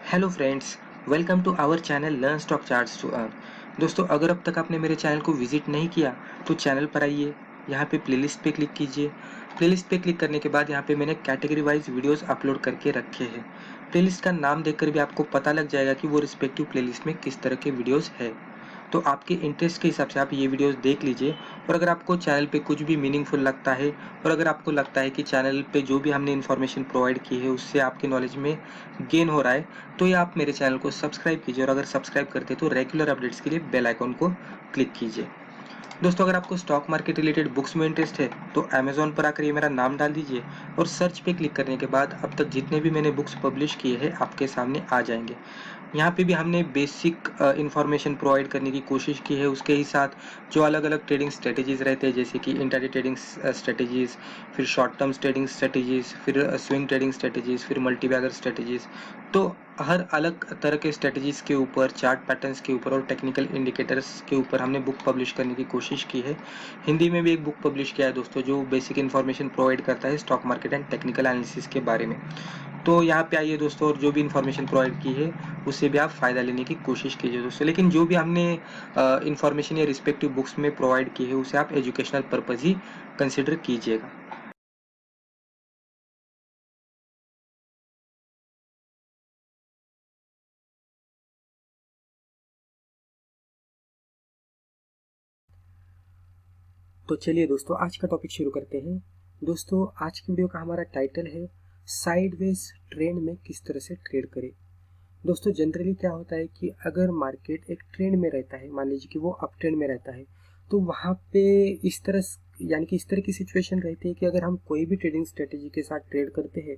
Hello friends, welcome to our channel learn stock charts to earn. दोस्तों, अगर अब तक आपने मेरे चैनल को विजिट नहीं किया तो चैनल पर आइए, यहाँ पे प्लेलिस्ट पे क्लिक कीजिए। प्लेलिस्ट पे क्लिक करने के बाद यहाँ पे मैंने कैटेगरी वाइज वीडियोस अपलोड करके रखे हैं। प्लेलिस्ट का नाम देखकर भी आपको पता लग जाएगा कि वो रिस्पेक्टिव प्लेलिस्ट में किस तरह के वीडियोस है। तो आपके इंटरेस्ट के हिसाब से आप ये वीडियोस देख लीजिए। और अगर आपको चैनल पे कुछ भी मीनिंगफुल लगता है और अगर आपको लगता है कि चैनल पे जो भी हमने इन्फॉर्मेशन प्रोवाइड की है उससे आपके नॉलेज में गेन हो रहा है, तो ये आप मेरे चैनल को सब्सक्राइब कीजिए। और अगर सब्सक्राइब करते तो रेगुलर अपडेट्स के लिए बेल आइकॉन को क्लिक कीजिए। दोस्तों, अगर आपको स्टॉक मार्केट रिलेटेड बुक्स में इंटरेस्ट है तो अमेजोन पर आकर ये मेरा नाम डाल दीजिए और सर्च पे क्लिक करने के बाद अब तक जितने भी मैंने बुक्स पब्लिश किए हैं आपके सामने आ जाएंगे। यहाँ पे भी हमने बेसिक इंफॉर्मेशन प्रोवाइड करने की कोशिश की है। उसके ही साथ जो अलग अलग ट्रेडिंग स्ट्रेटेजीज रहते हैं, जैसे कि इंट्राडे ट्रेडिंग स्ट्रेटेजीज, फिर शॉर्ट टर्म ट्रेडिंग स्ट्रेटेजीज, फिर स्विंग ट्रेडिंग स्ट्रेटेजीज, फिर मल्टीबैगर स्ट्रेटेजीज, तो हर अलग तरह के स्ट्रेटेजीज के ऊपर, चार्ट पैटर्न्स के ऊपर और टेक्निकल इंडिकेटर्स के ऊपर हमने बुक पब्लिश करने की कोशिश की है। हिंदी में भी एक बुक पब्लिश किया है दोस्तों, जो बेसिक इन्फॉर्मेशन प्रोवाइड करता है stock market and technical analysis के बारे में। तो यहाँ पे आइए दोस्तों, और जो भी इन्फॉर्मेशन प्रोवाइड की है उससे भी आप फ़ायदा लेने की कोशिश कीजिए दोस्तों। लेकिन जो भी हमने इन्फॉर्मेशन या रिस्पेक्टिव बुक्स में प्रोवाइड की है उसे आप एजुकेशनल पर्पज़ ही कंसिडर कीजिएगा। तो चलिए दोस्तों, आज का टॉपिक शुरू करते हैं। दोस्तों, आज की वीडियो का हमारा टाइटल है साइडवेज ट्रेंड में किस तरह से ट्रेड करें। दोस्तों, जनरली क्या होता है कि अगर मार्केट एक ट्रेंड में रहता है, मान लीजिए कि वो अप ट्रेंड में रहता है, तो वहाँ पे इस तरह यानी कि इस तरह की सिचुएशन रहती है कि अगर हम कोई भी ट्रेडिंग स्ट्रेटेजी के साथ ट्रेड करते हैं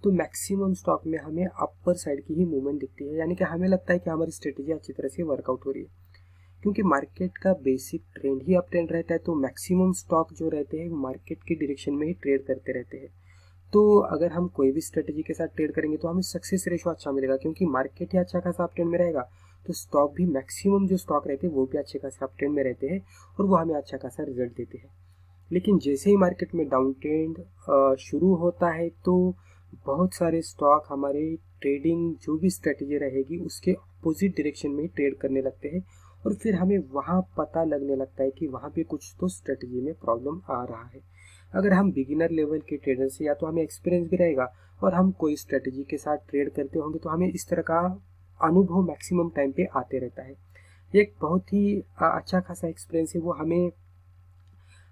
तो मैक्सिमम स्टॉक में हमें अपर साइड की ही मूवमेंट दिखती है, यानी कि हमें लगता है कि हमारी स्ट्रेटेजी अच्छी तरह से वर्कआउट हो रही है। क्योंकि मार्केट का बेसिक ट्रेंड ही अप ट्रेंड रहता है, तो मैक्सिमम स्टॉक जो रहते हैं वो मार्केट की डायरेक्शन में ही ट्रेड करते रहते हैं। तो अगर हम कोई भी स्ट्रेटेजी के साथ ट्रेड करेंगे तो हमें सक्सेस रेशो अच्छा मिलेगा, क्योंकि मार्केट ही अच्छा खासा अप ट्रेंड में रहेगा तो स्टॉक भी, मैक्सिमम जो स्टॉक रहते हैं वो भी अच्छे खासे अप ट्रेंड में रहते हैं और वो हमें अच्छा खासा रिजल्ट देते हैं। लेकिन जैसे ही मार्केट में डाउन ट्रेंड शुरू होता है तो बहुत सारे स्टॉक हमारे ट्रेडिंग जो भी स्ट्रेटेजी रहेगी उसके अपोजिट डायरेक्शन में ही ट्रेड करने लगते हैं और फिर हमें वहाँ पता लगने लगता है कि वहाँ पे कुछ तो स्ट्रेटेजी में प्रॉब्लम आ रहा है। अगर हम बिगिनर लेवल के ट्रेडर से, या तो हमें एक्सपीरियंस भी रहेगा और हम कोई स्ट्रेटेजी के साथ ट्रेड करते होंगे, तो हमें इस तरह का अनुभव मैक्सिमम टाइम पे आते रहता है। एक बहुत ही अच्छा खासा एक्सपीरियंस है, वो हमें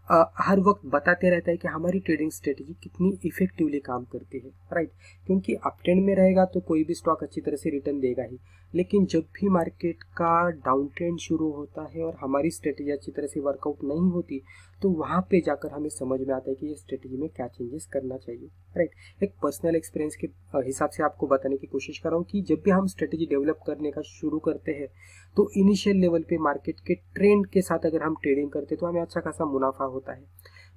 हर वक्त बताते रहता है कि हमारी ट्रेडिंग स्ट्रेटेजी कितनी इफेक्टिवली काम करती है, राइट। क्योंकि अप ट्रेंड में रहेगा तो कोई भी स्टॉक अच्छी तरह से रिटर्न देगा ही, लेकिन जब भी मार्केट का डाउन ट्रेंड शुरू होता है और हमारी स्ट्रेटेजी अच्छी तरह से वर्कआउट नहीं होती, तो वहाँ पे जाकर हमें समझ में आता है कि ये स्ट्रेटेजी में क्या चेंजेस करना चाहिए, राइट। एक पर्सनल एक्सपीरियंस के हिसाब से आपको बताने की कोशिश कर रहा हूँ कि जब भी हम स्ट्रेटेजी डेवलप करने का शुरू करते हैं तो इनिशियल लेवल पे मार्केट के ट्रेंड के साथ अगर हम ट्रेडिंग करते हैं तो हमें अच्छा खासा मुनाफा होता है।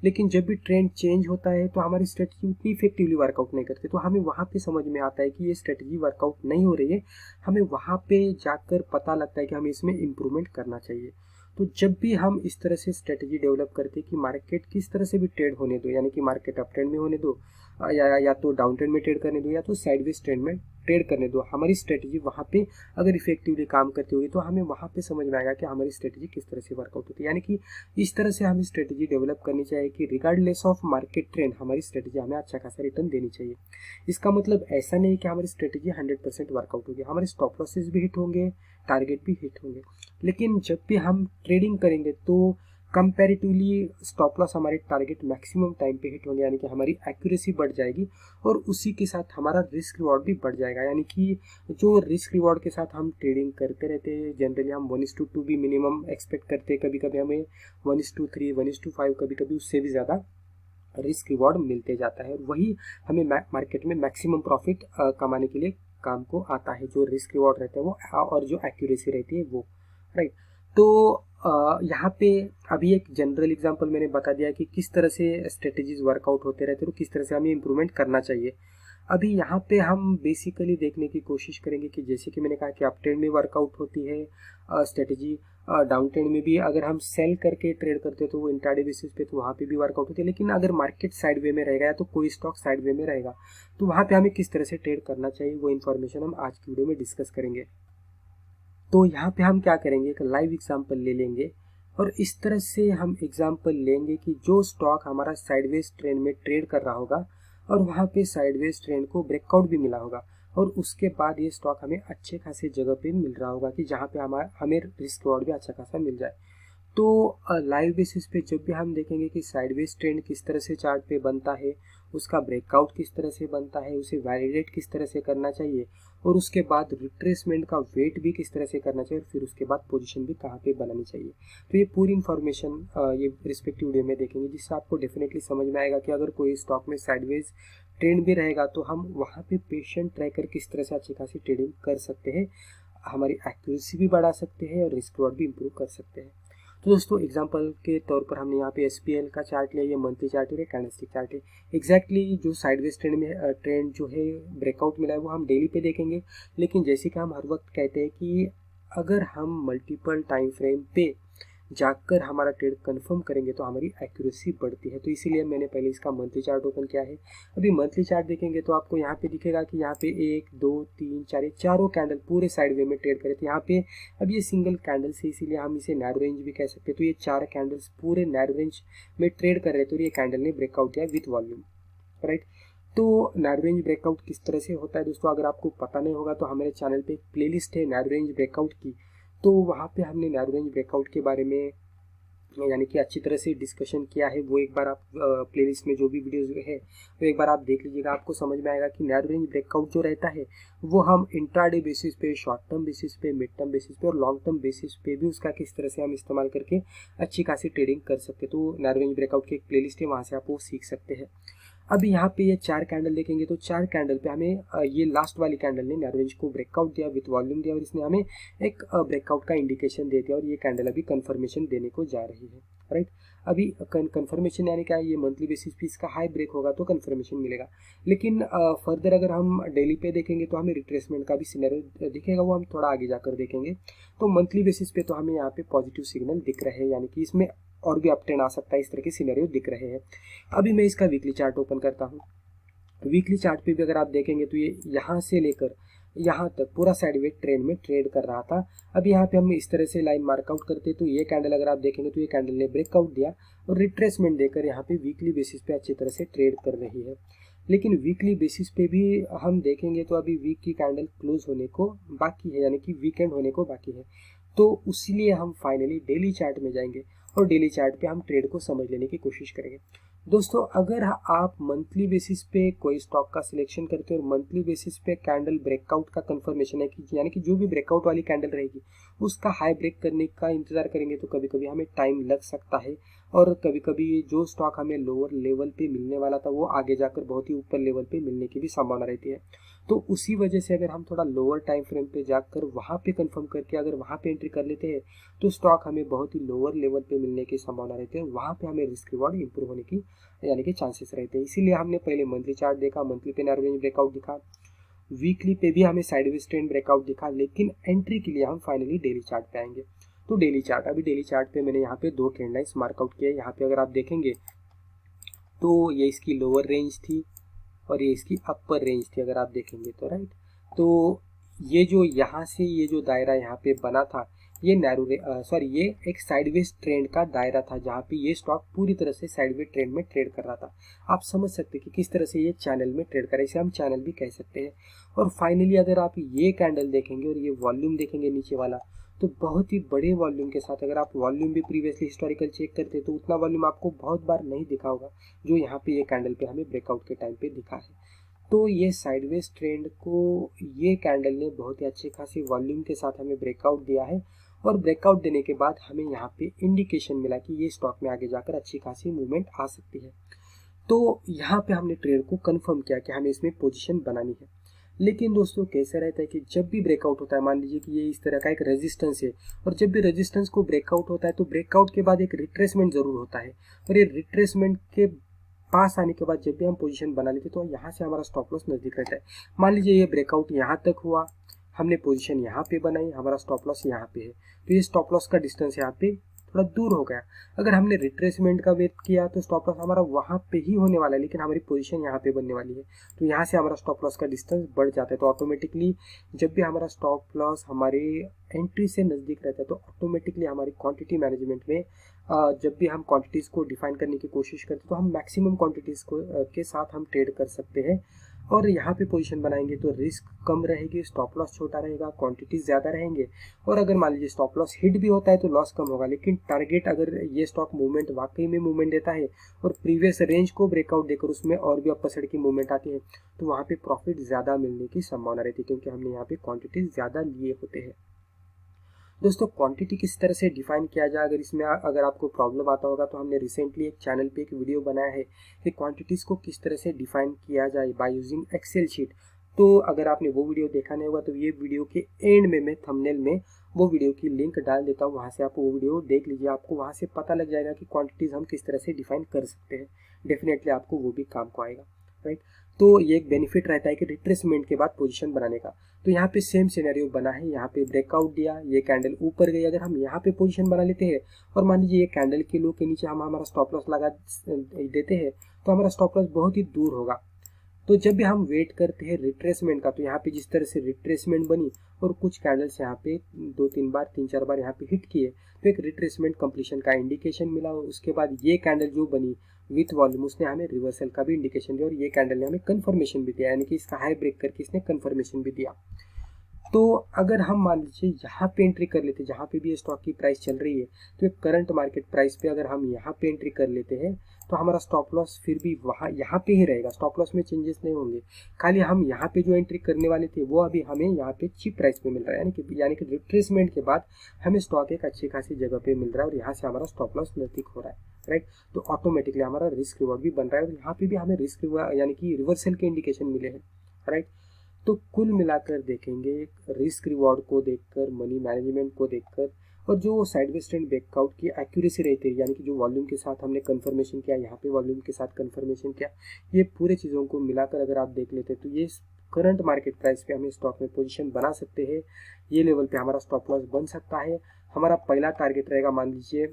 लेकिन जब भी ट्रेंड चेंज होता है तो हमारी स्ट्रेटजी उतनी इफेक्टिवली वर्कआउट नहीं करती, तो हमें वहाँ पे समझ में आता है कि ये स्ट्रेटजी वर्कआउट नहीं हो रही है। हमें वहाँ पे जाकर पता लगता है कि हमें इसमें इम्प्रूवमेंट करना चाहिए। तो जब भी हम इस तरह से स्ट्रेटजी डेवलप करते हैं कि मार्केट किस तरह से भी ट्रेड होने दो, यानी कि मार्केट अप ट्रेंड में होने दो या तो डाउन ट्रेंड में ट्रेड करने दो या तो साइडवेज ट्रेंड में ट्रेड करने दो, हमारी स्ट्रेटजी वहाँ पे अगर इफेक्टिवली काम करती होगी तो हमें वहाँ पे समझ में आएगा कि हमारी स्ट्रेटजी किस तरह से वर्कआउट होती है। यानी कि इस तरह से हमें स्ट्रेटजी डेवलप करनी चाहिए कि रिगार्डलेस ऑफ मार्केट ट्रेंड हमारी स्ट्रेटजी हमें अच्छा खासा रिटर्न देनी चाहिए। इसका मतलब ऐसा नहीं कि हमारी स्ट्रेटजी 100% वर्कआउट होगी, हमारे स्टॉप लॉसेस भी हिट होंगे, टारगेट भी हिट होंगे। लेकिन जब भी हम ट्रेडिंग करेंगे तो कंपैरेटिवली स्टॉप लॉस हमारे टारगेट मैक्सिमम टाइम पे हिट होंगे, यानी कि हमारी एक्यूरेसी बढ़ जाएगी और उसी के साथ हमारा रिस्क रिवॉर्ड भी बढ़ जाएगा। यानी कि जो रिस्क रिवॉर्ड के साथ हम ट्रेडिंग करते रहते हैं, जनरली हम 1:2 भी मिनिमम एक्सपेक्ट करते हैं, कभी कभी हमें 1:3, 1:5, कभी कभी उससे भी ज़्यादा रिस्क रिवॉर्ड मिलते जाता है। वही हमें मार्केट में मैक्सिमम प्रॉफिट कमाने के लिए काम को आता है, जो रिस्क रिवॉर्ड रहता है वो और जो एक्यूरेसी रहती है वो, राइट। तो यहाँ पे अभी एक जनरल एग्जांपल मैंने बता दिया कि किस तरह से स्ट्रेटेजीज वर्कआउट होते रहते हैं और किस तरह से हमें इम्प्रूवमेंट करना चाहिए। अभी यहाँ पे हम बेसिकली देखने की कोशिश करेंगे कि जैसे कि मैंने कहा कि अप ट्रेंड में वर्कआउट होती है स्ट्रेटेजी, डाउन ट्रेंड में भी अगर हम सेल करके ट्रेड करते हैं तो वो इंट्राडे बेसिस पे तो वहाँ पे भी वर्कआउट होती है। लेकिन अगर मार्केट साइडवे में रहेगा या तो कोई स्टॉक साइडवे में रहेगा तो वहाँ पे हमें किस तरह से ट्रेड करना चाहिए वो इन्फॉर्मेशन हम आज की वीडियो में डिस्कस करेंगे। तो यहाँ पे हम क्या करेंगे, एक लाइव एग्जाम्पल ले लेंगे और इस तरह से हम एग्जाम्पल लेंगे कि जो स्टॉक हमारा साइडवेज ट्रेंड में ट्रेड कर रहा होगा और वहाँ पे साइडवेज ट्रेंड को ब्रेकआउट भी मिला होगा और उसके बाद ये स्टॉक हमें अच्छे खासे जगह पे मिल रहा होगा कि जहाँ पे हमें रिस्क रिवॉर्ड भी अच्छा खासा मिल जाए। तो लाइव बेसिस पे जब भी हम देखेंगे कि साइडवेज ट्रेंड किस तरह से चार्ट पे बनता है, उसका ब्रेकआउट किस तरह से बनता है, उसे वैलिडेट किस तरह से करना चाहिए और उसके बाद रिट्रेसमेंट का वेट भी किस तरह से करना चाहिए और फिर उसके बाद पोजीशन भी कहाँ पे बनानी चाहिए, तो ये पूरी इन्फॉर्मेशन ये रिस्पेक्टिव वीडियो में देखेंगे, जिससे आपको डेफिनेटली समझ में आएगा कि अगर कोई स्टॉक में साइडवेज ट्रेंड भी रहेगा तो हम वहाँ पे पेशेंट रहकर किस तरह से अच्छी खासी ट्रेडिंग कर सकते हैं, हमारी एक्यूरेसी भी बढ़ा सकते हैं और रिस्क रिवॉर्ड भी इम्प्रूव कर सकते हैं। तो दोस्तों एग्जांपल के तौर पर हमने यहाँ पे SPL का चार्ट लिया, ये मंथली चार्ट है, कैंडलस्टिक चार्ट है। एग्जैक्टली जो साइडवेज ट्रेंड में ट्रेंड जो है ब्रेकआउट मिला है वो हम डेली पे देखेंगे, लेकिन जैसे कि हम हर वक्त कहते हैं कि अगर हम मल्टीपल टाइम फ्रेम पे जाकर हमारा ट्रेड कंफर्म करेंगे तो हमारी एक्यूरेसी बढ़ती है। तो इसीलिए मैंने पहले इसका मंथली चार्ट ओपन किया है। अभी मंथली चार्ट देखेंगे तो आपको यहाँ पे दिखेगा कि यहाँ पे 1 2 3 4 ये चारों कैंडल पूरे साइड वे में ट्रेड करे थे यहाँ पे। अब ये सिंगल कैंडल से इसीलिए हम इसे नैरो रेंज भी कह सकते हैं। तो ये 4 कैंडल्स पूरे नैरो रेंज में ट्रेड कर रहे थे और ये कैंडल ने ब्रेकआउट दिया विथ वॉल्यूम, राइट। तो नैरो रेंज ब्रेकआउट किस तरह से होता है दोस्तों, अगर आपको पता नहीं होगा तो हमारे चैनल पे एक प्लेलिस्ट है नैरो रेंज ब्रेकआउट की, तो वहाँ पे हमने नैरो रेंज ब्रेकआउट के बारे में यानी कि अच्छी तरह से डिस्कशन किया है। वो एक बार आप प्लेलिस्ट में जो भी वीडियोस है वो एक बार आप देख लीजिएगा, आपको समझ में आएगा कि नैरो रेंज ब्रेकआउट जो रहता है वो हम इंट्राडे बेसिस पे, शॉर्ट टर्म बेसिस पे, मिड टर्म बेसिस पे और लॉन्ग टर्म बेसिस पे भी उसका किस तरह से हम इस्तेमाल करके अच्छी खासी ट्रेडिंग कर सकते हैं। तो नैरो रेंज ब्रेकआउट की एक प्लेलिस्ट है, वहाँ से आप वो सीख सकते हैं। अभी यहाँ पे ये 4 कैंडल देखेंगे तो 4 कैंडल पे हमें ये लास्ट वाली कैंडल ने नैरो रेंज को ब्रेकआउट दिया विथ वॉल्यूम दिया और इसने हमें एक ब्रेकआउट का इंडिकेशन दे दिया और ये कैंडल अभी कंफर्मेशन देने को जा रही है, राइट। अभी कंफर्मेशन यानी क्या है, ये मंथली बेसिस पे इसका हाई ब्रेक होगा तो कंफर्मेशन मिलेगा। लेकिन फर्दर अगर हम डेली पे देखेंगे तो हमें रिट्रेसमेंट का भी सिनेरियो दिखेगा, वो हम थोड़ा आगे जाकर देखेंगे। तो मंथली बेसिस पे तो हमें यहाँ पे पॉजिटिव सिग्नल दिख रहे हैं, यानी कि इसमें और भी अप ट्रेंड आ सकता है, इस तरह के सिनेरियो दिख रहे हैं। अभी मैं इसका वीकली चार्ट ओपन करता हूँ। वीकली चार्ट पे भी अगर आप देखेंगे तो ये यहाँ से लेकर यहाँ तक पूरा साइडवेज ट्रेंड में ट्रेड कर रहा था। अब यहाँ पे हम इस तरह से लाइन मार्कआउट करते तो ये कैंडल अगर आप देखेंगे तो ये कैंडल ने ब्रेकआउट दिया और रिट्रेसमेंट देकर यहाँ पे वीकली बेसिस पे अच्छी तरह से ट्रेड कर रही है। लेकिन वीकली बेसिस पे भी हम देखेंगे तो अभी वीक की कैंडल क्लोज होने को बाकी है, यानी कि वीकेंड होने को बाकी है। तो उसीलिए हम फाइनली डेली चार्ट में जाएंगे और डेली चार्ट पे हम ट्रेड को समझ लेने की कोशिश करेंगे। दोस्तों अगर आप मंथली बेसिस पे कोई स्टॉक का सिलेक्शन करते हो और मंथली बेसिस पे कैंडल ब्रेकआउट का कंफर्मेशन है कि यानी कि जो भी ब्रेकआउट वाली कैंडल रहेगी उसका हाई ब्रेक करने का इंतजार करेंगे तो कभी कभी हमें टाइम लग सकता है और कभी कभी जो स्टॉक हमें लोअर लेवल पे मिलने वाला था वो आगे जाकर बहुत ही ऊपर लेवल पे मिलने की भी संभावना रहती है। तो उसी वजह से अगर हम थोड़ा लोअर टाइम फ्रेम पे जाकर वहाँ पे कंफर्म करके अगर वहाँ पे एंट्री कर लेते हैं तो स्टॉक हमें बहुत ही लोअर लेवल पे मिलने की संभावना रहती है, वहाँ पे हमें रिस्क रिवॉर्ड इंप्रूव होने की यानी कि चांसेस रहते हैं। इसीलिए हमने पहले मंथली चार्ट देखा, मंथली पे नैरो रेंज ब्रेकआउट दिखा, वीकली पे भी हमें साइडवेज ट्रेंड ब्रेकआउट दिखा, लेकिन एंट्री के लिए हम फाइनली डेली चार्ट पे आएंगे। तो डेली चार्ट, अभी डेली चार्ट पे मैंने यहाँ पे 2 ट्रेंड लाइन्स मार्कआउट किए। यहाँ पे अगर आप देखेंगे तो ये इसकी लोअर रेंज थी और ये इसकी अपर रेंज थी अगर आप देखेंगे तो, राइट। तो ये जो यहाँ से ये जो दायरा यहाँ पे बना था ये ये एक साइडवेज ट्रेंड का दायरा था जहाँ पे ये स्टॉक पूरी तरह से साइडवेज ट्रेंड में ट्रेड कर रहा था। आप समझ सकते हैं कि किस तरह से ये चैनल में ट्रेड कर रहा है, इसे हम चैनल भी कह सकते हैं। और फाइनली अगर आप ये कैंडल देखेंगे और ये वॉल्यूम देखेंगे नीचे वाला, तो बहुत ही बड़े वॉल्यूम के साथ, अगर आप वॉल्यूम भी प्रीवियसली हिस्टोरिकल चेक करते तो उतना वॉल्यूम आपको बहुत बार नहीं दिखा होगा जो यहाँ पे ये कैंडल पे हमें ब्रेकआउट के टाइम पे दिखा है। तो ये साइडवेज ट्रेंड को ये कैंडल ने बहुत ही अच्छे खासी वॉल्यूम के साथ हमें ब्रेकआउट दिया है और ब्रेकआउट देने के बाद हमें यहाँ पे इंडिकेशन मिला कि ये स्टॉक में आगे जाकर अच्छी खासी मूवमेंट आ सकती है। तो यहाँ पे हमने ट्रेड को कंफर्म किया कि हमें इसमें पोजीशन बनानी है। लेकिन दोस्तों कैसे रहता है कि जब भी ब्रेकआउट होता है, मान लीजिए कि ये इस तरह का एक रेजिस्टेंस है और जब भी रेजिस्टेंस को ब्रेकआउट होता है तो ब्रेकआउट के बाद एक रिट्रेसमेंट जरूर होता है और ये रिट्रेसमेंट के पास आने के बाद जब भी हम पोजीशन बना लेते तो यहाँ से हमारा स्टॉप लॉस नजदीक रहता है। मान लीजिए ये ब्रेकआउट यहाँ तक हुआ हमने पोजीशन यहाँ पे बनाई, हमारा स्टॉप लॉस यहाँ पे है, तो ये स्टॉप लॉस का डिस्टेंस यहाँ पे थोड़ा दूर हो गया। अगर हमने रिट्रेसमेंट का वेट किया तो स्टॉप लॉस हमारा वहाँ पे ही होने वाला है, लेकिन हमारी पोजीशन यहाँ पे बनने वाली है, तो यहाँ से हमारा स्टॉप लॉस का डिस्टेंस बढ़ जाता है। तो ऑटोमेटिकली जब भी हमारा स्टॉप लॉस हमारे एंट्री से नज़दीक रहता है तो ऑटोमेटिकली हमारी क्वांटिटी मैनेजमेंट में जब भी हम क्वांटिटीज़ को डिफाइन करने की कोशिश करते हैं तो हम मैक्सिमम क्वांटिटीज़ को के साथ हम ट्रेड कर सकते हैं। और यहाँ पे पोजीशन बनाएंगे तो रिस्क कम रहेगी, स्टॉप लॉस छोटा रहेगा, क्वांटिटीज ज़्यादा रहेंगे। और अगर मान लीजिए स्टॉप लॉस हिट भी होता है तो लॉस कम होगा, लेकिन टारगेट अगर ये स्टॉक मूवमेंट वाकई में मूवमेंट देता है और प्रीवियस रेंज को ब्रेकआउट देकर उसमें और भी अपर साइड की मूवमेंट आती है तो वहाँ पे प्रॉफिट ज़्यादा मिलने की संभावना रहती है, क्योंकि हमने यहाँ पे क्वान्टिटीज ज़्यादा लिए होते हैं। दोस्तों क्वांटिटी किस तरह से डिफाइन किया जाए, अगर आपको प्रॉब्लम आता होगा तो हमने रिसेंटली एक चैनल पे एक वीडियो बनाया है कि क्वांटिटीज़ को किस तरह से डिफाइन किया जाए बाय यूजिंग एक्सेल शीट। तो अगर आपने वो वीडियो देखा नहीं होगा तो ये वीडियो के एंड में मैं थंबनेल में वो वीडियो की लिंक डाल देता हूँ, वहाँ से आप वो वीडियो देख लीजिए, आपको वहाँ से पता लग जाएगा कि क्वांटिटीज़ हम किस तरह से डिफाइन कर सकते हैं। डेफिनेटली आपको वो भी काम को आएगा, राइट। तो ये एक बेनिफिट रहता है कि रिट्रेसमेंट के बाद पोजीशन बनाने का। तो यहाँ पे सेम सिनेरियो बना है, यहाँ पे ब्रेकआउट दिया, ये कैंडल ऊपर गई, अगर हम यहाँ पे पोजीशन बना लेते हैं और मान लीजिए ये कैंडल के लो के नीचे हम हमारा स्टॉप लॉस लगा देते हैं तो हमारा स्टॉप लॉस बहुत ही दूर होगा। तो जब भी हम वेट करते हैं रिट्रेसमेंट का, तो यहाँ पे जिस तरह से रिट्रेसमेंट बनी और कुछ कैंडल्स यहाँ पे 2-3 बार 3-4 बार यहाँ पे हिट किए तो एक रिट्रेसमेंट कंप्लीशन का इंडिकेशन मिला। उसके बाद ये कैंडल जो बनी विथ वॉल्यूम उसने हमें रिवर्सल का भी इंडिकेशन दिया और ये कैंडल ने हमें कंफर्मेशन भी दिया, यानी कि इसका हाई ब्रेक करके इसने कंफर्मेशन भी दिया। तो अगर हम मान लीजिए यहाँ पे एंट्री कर लेते, जहाँ पे भी स्टॉक की प्राइस चल रही है तो एक करंट मार्केट प्राइस पे अगर हम यहाँ पे एंट्री कर लेते हैं तो हमारा स्टॉप लॉस फिर भी वहाँ यहाँ पे ही रहेगा, स्टॉप लॉस में चेंजेस नहीं होंगे। खाली हम यहाँ पे जो एंट्री करने वाले थे वो अभी हमें यहाँ पे चीप प्राइस पे मिल रहा है, यानी कि रिट्रेसमेंट के बाद हमें स्टॉक एक अच्छी खासी जगह पे मिल रहा है और यहाँ से हमारा स्टॉप लॉस नजदीक हो रहा है, राइट। तो ऑटोमेटिकली हमारा रिस्क रिवॉर्ड भी बन रहा है और यहाँ पे भी हमें रिस्क यानी कि रिवर्सल के इंडिकेशन मिले हैं, राइट। तो कुल मिलाकर देखेंगे रिस्क रिवॉर्ड को देखकर, मनी मैनेजमेंट को देखकर और जो साइडवेज ट्रेंड ब्रेकआउट की एक्यूरेसी रहती है, यानी कि जो वॉल्यूम के साथ हमने कंफर्मेशन किया, यहाँ पे वॉल्यूम के साथ कंफर्मेशन किया, ये पूरे चीज़ों को मिलाकर अगर आप देख लेते हैं तो ये करंट मार्केट प्राइस पे हमें स्टॉक में पोजीशन बना सकते हैं। ये लेवल पे हमारा स्टॉप लॉस बन सकता है। हमारा पहला टारगेट रहेगा, मान लीजिए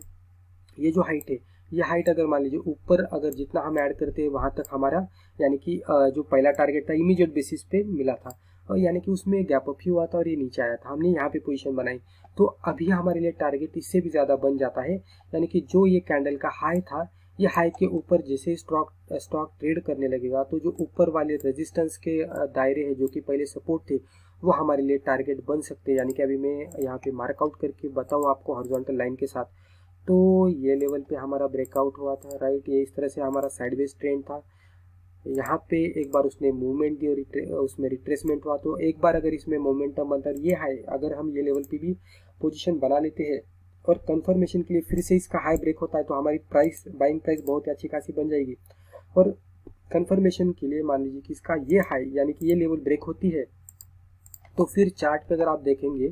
ये जो हाइट है, ये हाइट अगर मान लीजिए ऊपर अगर जितना हम ऐड करते हैं वहाँ तक हमारा, यानी कि जो पहला टारगेट था इमीडिएट बेसिस पे मिला था और यानी कि उसमें गैप अप ही हुआ था और ये नीचे आया था, हमने यहाँ पे पोजीशन बनाई तो अभी हमारे लिए टारगेट इससे भी ज़्यादा बन जाता है। यानी कि जो ये कैंडल का हाई था, ये हाई के ऊपर जैसे स्टॉक ट्रेड करने लगेगा तो जो ऊपर वाले रेजिस्टेंस के दायरे हैं जो कि पहले सपोर्ट थे वो हमारे लिए टारगेट बन सकते हैं। यानी कि अभी मैं यहाँ पे मार्कआउट करके बताऊँ आपको हॉरिजॉन्टल लाइन के साथ, तो ये लेवल पे हमारा ब्रेकआउट हुआ था, राइट। ये इस तरह से हमारा साइडवेज ट्रेंड था, यहाँ पे एक बार उसने मूवमेंट दी और उसमें रिट्रेसमेंट हुआ। तो एक बार अगर इसमें मोमेंटम बनता है, ये हाई अगर हम ये लेवल पे भी पोजीशन बना लेते हैं और कंफर्मेशन के लिए फिर से इसका हाई ब्रेक होता है तो हमारी बाइंग प्राइस बहुत ही अच्छी खासी बन जाएगी। और कंफर्मेशन के लिए मान लीजिए कि इसका ये हाई यानी कि ये लेवल ब्रेक होती है तो फिर चार्ट पे अगर आप देखेंगे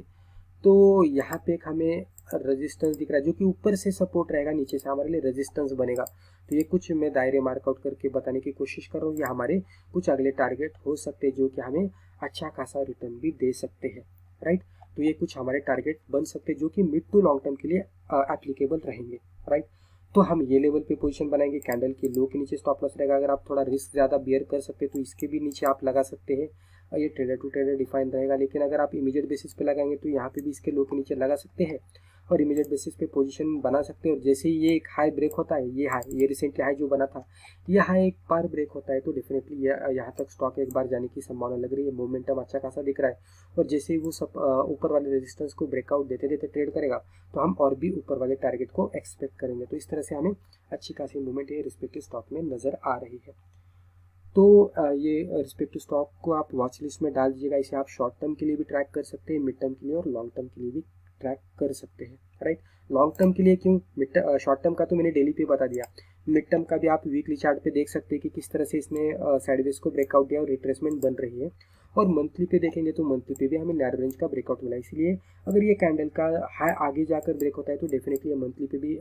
तो यहाँ पे एक हमें रेजिस्टेंस दिख रहा है जो कि ऊपर से सपोर्ट रहेगा, नीचे से हमारे लिए रेजिस्टेंस बनेगा। तो ये कुछ मैं दायरे मार्कआउट करके बताने की कोशिश कर रहा हूँ, ये हमारे कुछ अगले टारगेट हो सकते हैं जो कि हमें अच्छा खासा रिटर्न भी दे सकते हैं, राइट। तो ये कुछ हमारे टारगेट बन सकते हैं जो कि मिड टू लॉन्ग टर्म के लिए एप्लीकेबल रहेंगे, राइट। तो हम ये लेवल पे पोजीशन बनाएंगे, कैंडल के लो के नीचे स्टॉप लॉस रहेगा। अगर आप थोड़ा रिस्क ज़्यादा बियर कर सकते हैं तो इसके भी नीचे आप लगा सकते हैं, ये ट्रेडर टू ट्रेडर डिफाइन रहेगा। लेकिन अगर आप इमीडिएट बेसिस पे लगाएंगे तो यहाँ पे भी इसके लो के नीचे लगा सकते हैं और इमीडिएट बेसिस पे पोजीशन बना सकते हैं। और जैसे ही ये एक हाई ब्रेक होता है, ये रिसेंटली हाई जो बना था, ये हाई एक बार ब्रेक होता है तो डेफिनेटली यहाँ तक स्टॉक एक बार जाने की संभावना लग रही है। मोमेंटम अच्छा खासा दिख रहा है और जैसे ही वो सब ऊपर वाले रेजिस्टेंस को ब्रेकआउट देते देते ट्रेड करेगा तो हम और भी ऊपर वाले टारगेट को एक्सपेक्ट करेंगे। तो इस तरह से हमें अच्छी खासी मूवमेंट ये रिस्पेक्टिव स्टॉक में नज़र आ रही है। तो ये रिस्पेक्टिव स्टॉक को आप वॉच लिस्ट में डाल दीजिएगा। इसे आप शॉर्ट टर्म के लिए भी ट्रैक कर सकते हैं, मिड टर्म के लिए और लॉन्ग टर्म के लिए भी ट्रैक कर सकते हैं, राइट। लॉन्ग टर्म के लिए क्यों, शॉर्ट टर्म का तो मैंने डेली पे बता दिया, मिड टर्म का भी आप वीकली चार्ट पे देख सकते हैं कि किस तरह से इसने साइडवेज को ब्रेकआउट दिया और रिट्रेसमेंट बन रही है। और मंथली पे देखेंगे तो मंथली पे भी हमें नैरो रेंज का ब्रेकआउट मिला, इसलिए अगर ये कैंडल का हाई आगे जाकर ब्रेक होता है तो डेफिनेटली ये मंथली पे भी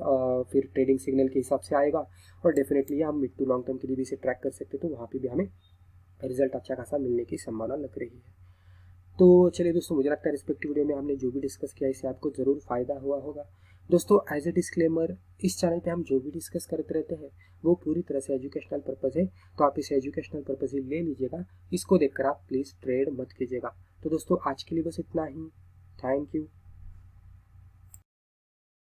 फिर ट्रेडिंग सिग्नल के हिसाब से आएगा और डेफिनेटली हम मिड टू लॉन्ग टर्म के लिए भी इसे ट्रैक कर सकते हैं। तो वहाँ पे भी हमें रिजल्ट अच्छा खासा मिलने की संभावना लग रही है। तो चलिए दोस्तों, मुझे लगता है रिस्पेक्टिव वीडियो में हमने जो भी डिस्कस किया इससे आपको ज़रूर फ़ायदा हुआ होगा। दोस्तों एज ए डिस्क्लेमर, इस चैनल पे हम जो भी डिस्कस करते रहते हैं वो पूरी तरह से एजुकेशनल पर्पज़ है, तो आप इसे एजुकेशनल पर्पज़ ही ले लीजिएगा, इसको देखकर आप प्लीज़ ट्रेड मत कीजिएगा। तो दोस्तों आज के लिए बस इतना ही। Thank you.